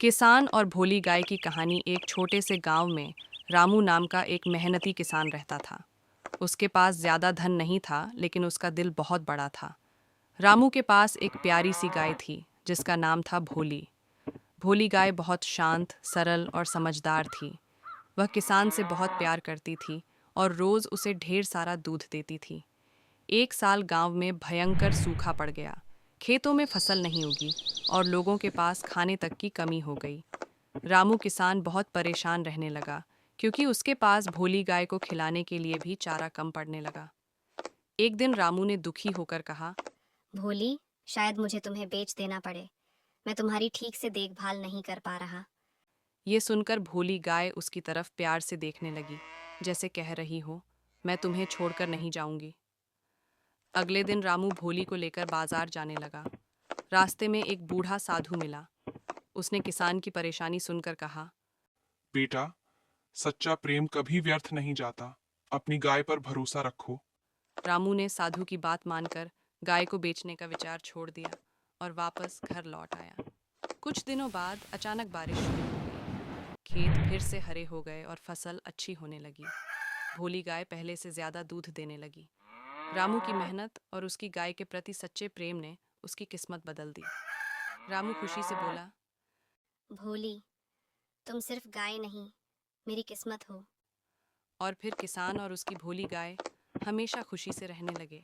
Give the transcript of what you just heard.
किसान और भोली गाय की कहानी। एक छोटे से गांव में रामू नाम का एक मेहनती किसान रहता था। उसके पास ज़्यादा धन नहीं था, लेकिन उसका दिल बहुत बड़ा था। रामू के पास एक प्यारी सी गाय थी जिसका नाम था भोली। भोली गाय बहुत शांत, सरल और समझदार थी। वह किसान से बहुत प्यार करती थी और रोज़ उसे ढेर सारा दूध देती थी। एक साल गांव में भयंकर सूखा पड़ गया। खेतों में फसल नहीं उगी और लोगों के पास खाने तक की कमी हो गई। रामू किसान बहुत परेशान रहने लगा, क्योंकि उसके पास भोली गाय को खिलाने के लिए भी चारा कम पड़ने लगा। एक दिन रामू ने दुखी होकर कहा, भोली, शायद मुझे तुम्हें बेच देना पड़े। मैं तुम्हारी ठीक से देखभाल नहीं कर पा रहा। ये सुनकर भोली गाय उसकी तरफ प्यार से देखने लगी, जैसे कह रही हो, मैं तुम्हें छोड़कर नहीं जाऊंगी। अगले दिन रामू भोली को लेकर बाजार जाने लगा। रास्ते में एक बूढ़ा साधु मिला। उसने किसान की परेशानी सुनकर कहा, बेटा, सच्चा प्रेम कभी व्यर्थ नहीं जाता। अपनी गाय पर भरोसा रखो। रामू ने साधु की बात मानकर गाय को बेचने का विचार छोड़ दिया और वापस घर लौट आया। कुछ दिनों बाद अचानक बारिश शुरू हो गई। खेत फिर से हरे हो गए और फसल अच्छी होने लगी। भोली गाय पहले से ज्यादा दूध देने लगी। रामू की मेहनत और उसकी गाय के प्रति सच्चे प्रेम ने उसकी किस्मत बदल दी। रामू खुशी से बोला, भोली, तुम सिर्फ गाय नहीं, मेरी किस्मत हो। और फिर किसान और उसकी भोली गाय हमेशा खुशी से रहने लगे।